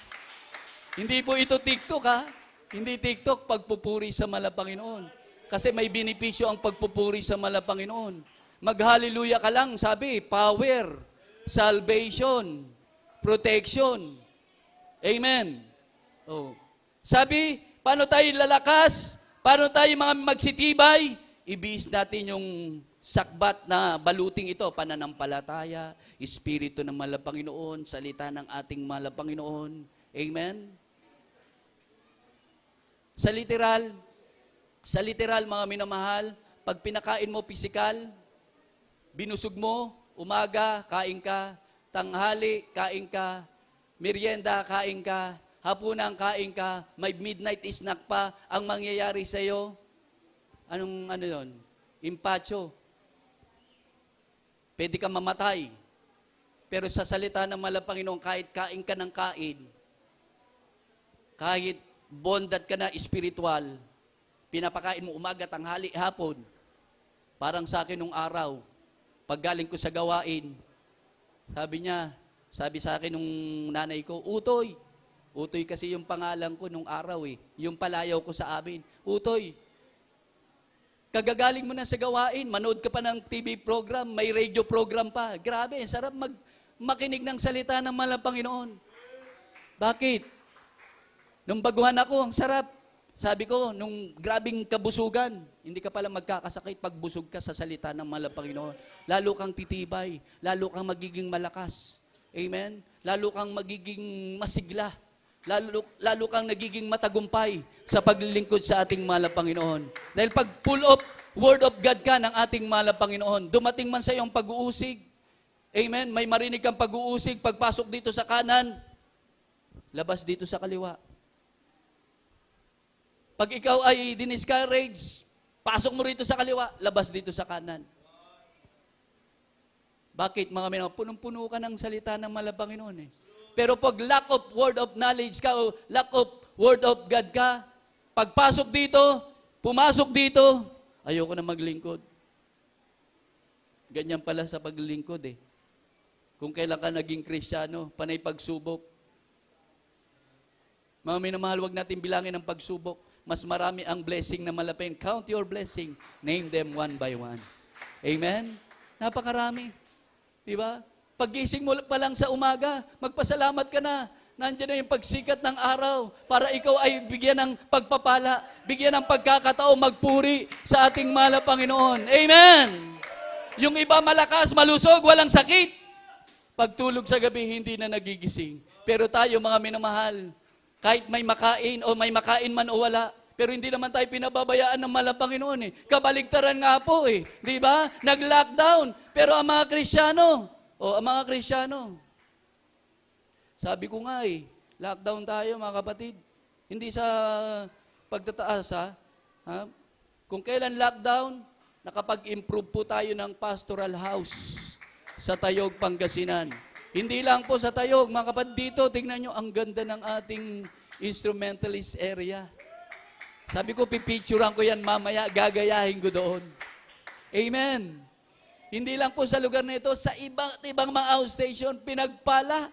Hindi po ito TikTok ha. Hindi TikTok pagpupuri sa mahal na Panginoon. Kasi may benepisyo ang pagpupuri sa mahal na Panginoon. Mag-hallelujah ka lang, sabi, power, salvation, protection. Amen. Sabi, paano tayo lalakas? Paano tayo mga magsitibay? Ibihis natin yung sakbat na baluting ito, pananampalataya, Espiritu ng mahal na Panginoon, salita ng ating mahal na Panginoon. Amen? Sa literal mga minamahal, pag pinakain mo pisikal, binusog mo, umaga, kain ka, tanghali, kain ka, merienda, kain ka, hapunan, kain ka, may midnight snack pa, ang mangyayari sa'yo, ano yun? Impacho. Pwede ka mamatay. Pero sa salita ng mahal na Panginoon, kahit kain ka ng kain, kahit bondad ka na espiritual, pinapakain mo umaga, tanghali, hapon, parang sa akin nung araw, pag galing ko sa gawain, sabi sa akin nung nanay ko, Utoy, Utoy kasi yung pangalan ko nung araw eh. Yung palayaw ko sa amin. Utoy, kagagaling mo na sa gawain, manood ka pa ng TV program, may radio program pa. Grabe, sarap makinig ng salita ng mahal na Panginoon. Bakit? Nung baguhan ako, ang sarap. Sabi ko, nung grabing kabusugan, hindi ka pala magkakasakit pag busog ka sa salita ng mahal na Panginoon. Lalo kang titibay, lalo kang magiging malakas. Amen? Lalo kang magiging masigla. Lalo kang nagiging matagumpay sa paglilingkod sa ating mahal na Panginoon. Dahil pag full of Word of God ka ng ating mahal na Panginoon, dumating man sa iyong pag-uusig, amen, may marinig kang pag-uusig, pagpasok dito sa kanan, labas dito sa kaliwa. Pag ikaw ay diniscourage, pasok mo rito sa kaliwa, labas dito sa kanan. Bakit mga minamahal? Punong-puno ka ng salita ng mahal na Panginoon eh. Pero pag lack of word of knowledge ka o lack of word of God ka, pagpasok dito, pumasok dito, ayoko na maglingkod. Ganyan pala sa paglilingkod eh. Kung kailan ka naging Kristiyano, panay pagsubok. Mga minamahal, huwag natin bilangin ang pagsubok. Mas marami ang blessing na malapin. Count your blessing. Name them one by one. Amen? Napakarami. Diba? Paggising mo pa lang sa umaga, magpasalamat ka na. Nandiyan na yung pagsikat ng araw para ikaw ay bigyan ng pagpapala, bigyan ng pagkakataon magpuri sa ating mahal na Panginoon. Amen! Yung iba malakas, malusog, walang sakit. Pagtulog sa gabi, hindi na nagigising. Pero tayo, mga minamahal, kahit may makain o may makain man o wala, pero hindi naman tayo pinababayaan ng mahal na Panginoon eh. Kabaligtaran nga po eh. Di ba? Nag-lockdown. Pero ang mga Kristyano, sabi ko nga eh, lockdown tayo mga kapatid. Hindi sa pagtataas ha. Kung kailan lockdown, nakapag-improve po tayo ng pastoral house sa Tayog, Pangasinan. Hindi lang po sa Tayog, mga kapatid dito, tingnan nyo, ang ganda ng ating instrumentalist area. Sabi ko, pipicturean ko yan mamaya, gagayahin ko doon. Amen. Hindi lang po sa lugar na ito, sa ibang mga outstation, pinagpala.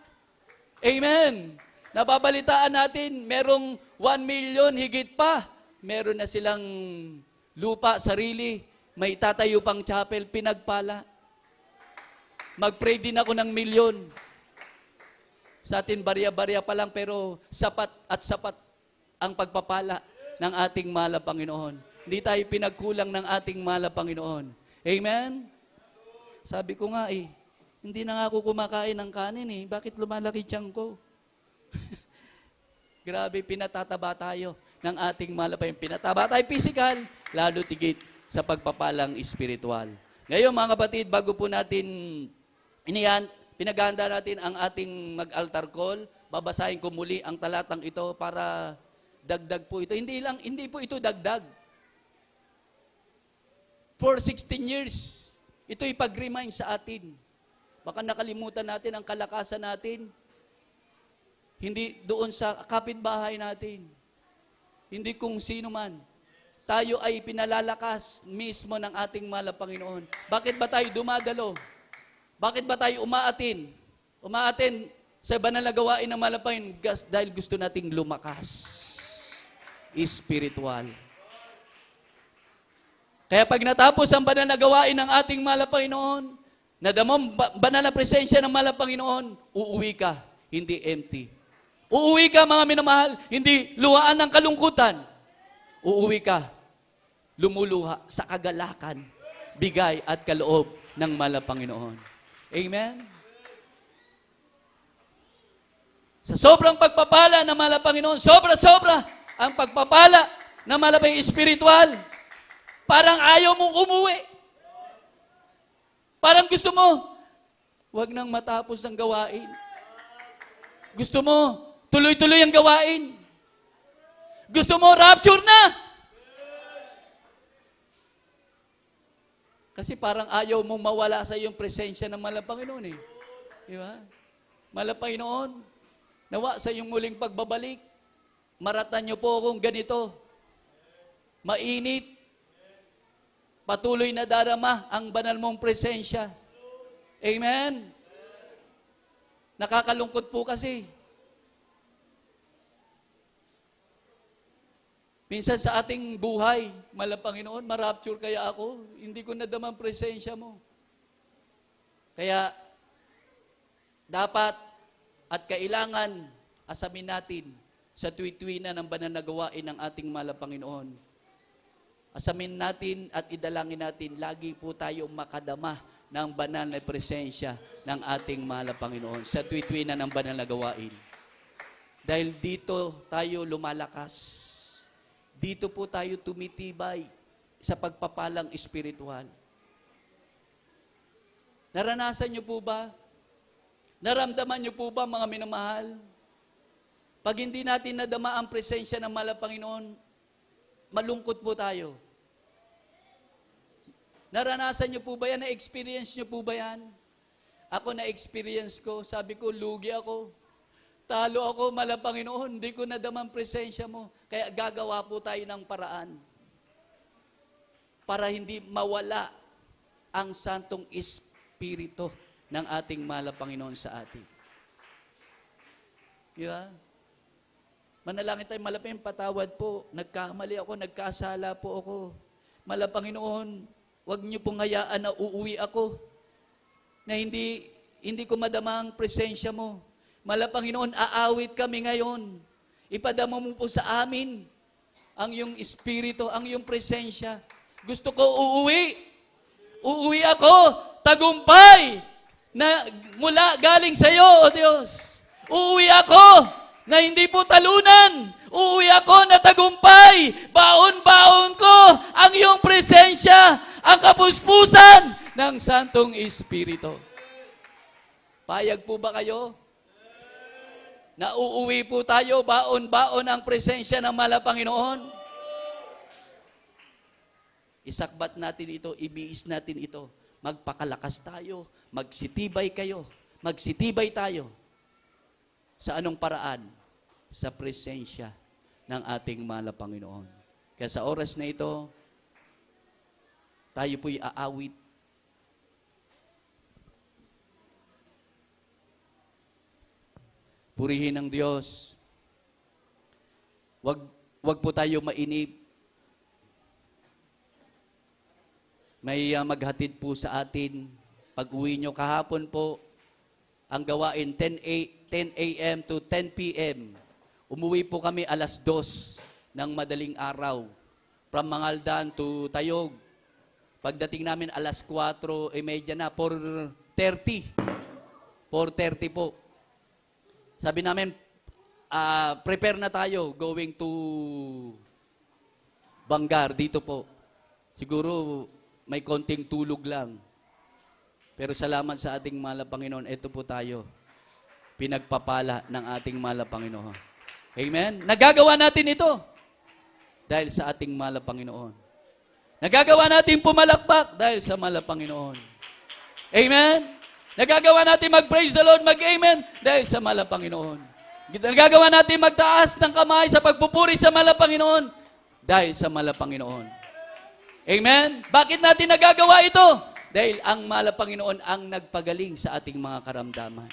Amen. Nababalitaan natin, merong 1 million higit pa. Meron na silang lupa, sarili. May tatayo pang chapel, pinagpala. Mag-pray din ako ng 1 million. Sa atin, barya-barya pa lang, pero sapat at sapat ang pagpapala ng ating mahal na Panginoon. Hindi tayo pinagkulang ng ating mahal na Panginoon. Amen? Sabi ko nga hindi na nga ako kumakain ng kanin eh. Bakit lumalaki tiyan ko? Grabe, pinatataba tayo ng ating mahal na Panginoon. Pinataba tayo physical, lalo tigit sa pagpapalang espiritual. Ngayon mga kapatid, bago po natin pinaghahanda natin ang ating mag-altar call, babasahin ko muli ang talatang ito para dagdag po ito. Hindi po ito dagdag. For 16 years, ito'y pag-remind sa atin. Baka nakalimutan natin ang kalakasan natin. Hindi doon sa kapitbahay natin. Hindi kung sino man. Tayo ay pinalalakas mismo ng ating mahal na Panginoon. Bakit ba tayo dumadalo? Bakit ba tayo umaatin? Umaatin sa banal na gawain ng mahal na Panginoon dahil gusto nating lumakas. Spiritual. Kaya pag natapos ang banal na gawain ng ating mahal na Panginoon, nadamang banal na presensya ng mahal na Panginoon, uuwi ka, hindi empty. Uuwi ka, mga minamahal, hindi luhaan ng kalungkutan. Uuwi ka, lumuluha sa kagalakan, bigay at kaloob ng mahal na Panginoon. Amen? Sa sobrang pagpapala ng mahal na Panginoon, sobra-sobra ang pagpapala ng mahal na Panginoon espiritual, parang ayaw mong umuwi. Parang gusto mo, wag nang matapos ang gawain. Gusto mo, tuloy-tuloy ang gawain. Gusto mo, rapture na. Kasi parang ayaw mong mawala sa iyong presensya ng mahal na Panginoon eh. Di ba? Mahal na Panginoon, nawa sa iyong muling pagbabalik, maratan niyo po akong ganito. Mainit. Patuloy na darama ang banal mong presensya. Amen? Nakakalungkot po kasi. Minsan sa ating buhay, mahal na Panginoon, ma-rapture kaya ako, hindi ko nadama ang presensya mo. Kaya, dapat at kailangan asamin natin sa tuwi-tuwi na ng banal na gawain ng ating mahal na Panginoon. Asamin natin at idalangin natin, lagi po tayo makadama ng banal na presensya ng ating mahal na Panginoon sa tuwi-tuwi na ng banal na gawain. Dahil dito tayo lumalakas. Dito po tayo tumitibay sa pagpapalang espiritual. Naranasan niyo po ba? Naramdaman niyo po ba, mga minamahal? Pag hindi natin nadama ang presensya ng mahal na Panginoon, malungkot po tayo. Naranasan niyo po ba yan? Na-experience niyo po ba yan? Ako na-experience ko, sabi ko, lugi ako. Talo ako, mahal na Panginoon, hindi ko nadama ang presensya mo. Kaya gagawa po tayo ng paraan para hindi mawala ang Santong Espiritu ng ating mahal na Panginoon sa atin. Di ba? Manalangin tayo, mahal na Panginoon, patawad po. Nagkamali ako, nagkasala po ako. Mahal na Panginoon, huwag niyo pong hayaan na uuwi ako na hindi ko madama ang presensya mo. Mahal na Panginoon, aawit kami ngayon. Ipadama mo po sa amin ang iyong espiritu, ang iyong presensya. Gusto ko uuwi. Uuwi ako, tagumpay, na mula galing sa iyo, O Diyos. Uuwi ako, na hindi po talunan. Uuwi ako na tagumpay. Baon-baon ko ang iyong presensya, ang kapuspusan ng Santong Espiritu. Payag po ba kayo? Na uuwi po tayo, baon-baon ang presensya ng mahal na Panginoon. Isakbat natin ito, ibiis natin ito. Magpakalakas tayo, magsitibay kayo, magsitibay tayo. Sa anong paraan? Sa presensya ng ating mahal na Panginoon. Kaya sa oras na ito, tayo po'y aawit. Purihin ng Diyos. Wag po tayo mainip. May maghatid po sa atin. Pag-uwi nyo kahapon po, ang gawain 10 a.m. to 10 p.m. Umuwi po kami alas 2 ng madaling araw. From Mangaldan to Tayog. Pagdating namin alas 4:30 na, 4:30. 4:30 po. Sabi namin, prepare na tayo going to Bangar dito po. Siguro may konting tulog lang. Pero salamat sa ating mahal na Panginoon, ito po tayo. Pinagpapala ng ating mahal na Panginoon. Amen? Nagagawa natin ito dahil sa ating mahal na Panginoon. Nagagawa natin pumalakpak dahil sa mahal na Panginoon. Amen? Nagagawa natin mag-praise the Lord, mag-amen, dahil sa mahal na Panginoon. Nagagawa natin magtaas ng kamay sa pagpupuri sa mahal na Panginoon, dahil sa mahal na Panginoon. Amen? Bakit natin nagagawa ito? Dahil ang mahal na Panginoon ang nagpagaling sa ating mga karamdaman.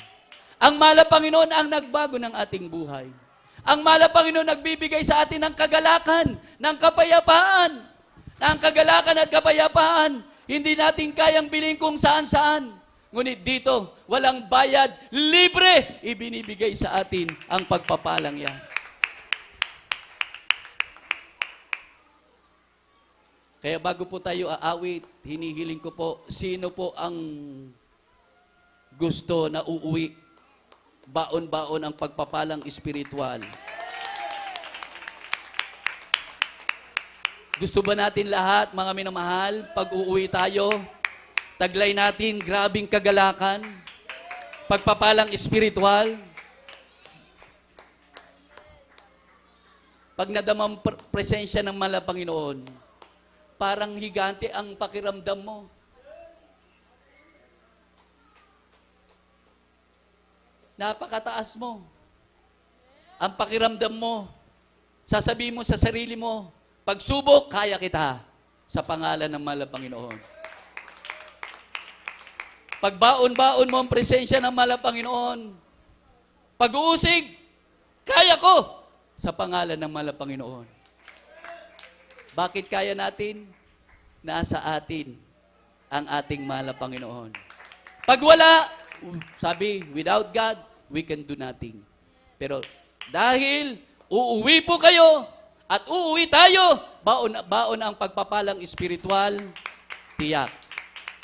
Ang mahal na Panginoon ang nagbago ng ating buhay. Ang mahal na Panginoon nagbibigay sa atin ng kagalakan, ng kapayapaan. Ang kagalakan at kapayapaan, hindi natin kayang bilhin kung saan-saan. Ngunit dito, walang bayad, libre, ibinibigay sa atin ang pagpapalang yan. Kaya bago po tayo aawit, hinihiling ko po, sino po ang gusto na uuwi, baon-baon ang pagpapalang espiritual? Gusto ba natin lahat, mga minamahal, pag uuwi tayo, taglay natin, grabing kagalakan, pagpapalang espiritual. Pag nadamang presensya ng mahal na Panginoon, parang higante ang pakiramdam mo. Napakataas mo. Ang pakiramdam mo, sasabihin mo sa sarili mo, pagsubok, kaya kita sa pangalan ng mahal na Panginoon. Pagbaon-baon mo ang presensya ng mahal na Panginoon. Pag-uusig, kaya ko sa pangalan ng mahal na Panginoon. Bakit kaya natin? Nasa atin ang ating mahal na Panginoon. Pag wala, sabi, without God, we can do nothing. Pero dahil uuwi po kayo at uuwi tayo, baon ang pagpapalang espiritual, tiyak.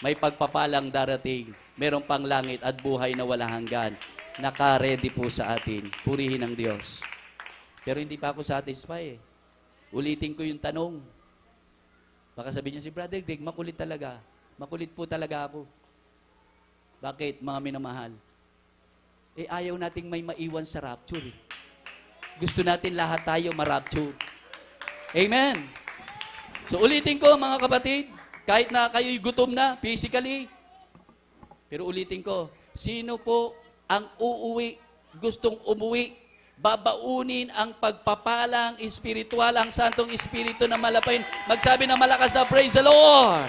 May pagpapalang darating. Merong pang langit at buhay na walang hanggan. Naka-ready po sa atin. Purihin ang Diyos. Pero hindi pa ako satisfied eh. Ulitin ko yung tanong. Baka sabihin niyo si Brother Greg, makulit talaga. Makulit po talaga ako. Bakit, mga minamahal? Eh, ayaw nating may maiwan sa rapture. Eh. Gusto natin lahat tayo ma-rapture. Amen. So, ulitin ko, mga kapatid, kahit na kayo'y gutom na, physically, pero ulitin ko, sino po ang uuwi, gustong umuwi, babaunin ang pagpapalang espiritual, ang Santong Espiritu na malapain. Magsabi na malakas na, praise the Lord!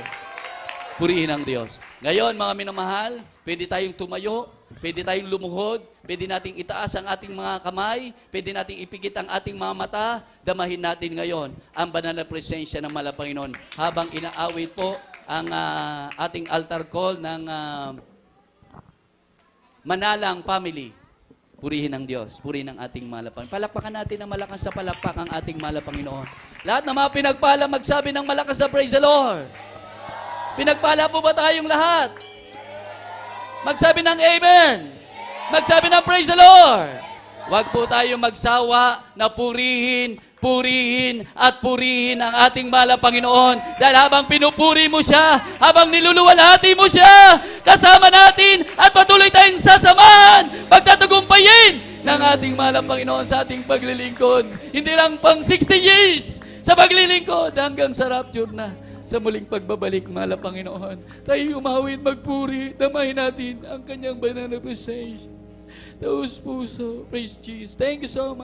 Purihin ang Diyos. Ngayon, mga minamahal, pwede tayong tumayo, pwede tayong lumuhod, pwede nating itaas ang ating mga kamay, pwede nating ipikit ang ating mga mata, damahin natin ngayon ang banal na presensya ng Malapanginoon habang inaawit po ang ating altar call ng Manalang Family. Purihin ang Diyos, purihin ang ating mahal na Panginoon. Palakpakan natin ng malakas na palakpak ang ating mahal na Panginoon. Lahat ng mga pinagpala, magsabi ng malakas na praise the Lord. Pinagpala po ba tayong lahat? Magsabi ng amen. Magsabi ng praise the Lord. Huwag po tayo magsawa na purihin, purihin at purihin ang ating mahal na Panginoon. Dahil habang pinupuri mo siya, habang niluluwalhati mo siya, kasama natin at patuloy tayong sasamahan, pagtatagumpayin ng ating mahal na Panginoon sa ating paglilingkod. Hindi lang pang 60 years sa paglilingkod hanggang sa rapture na. Sa muling pagbabalik, mahal na Panginoon, tayo umawit, magpuri, damahin natin ang kanyang banal na presensya. Taos puso, praise Jesus. Thank you so much.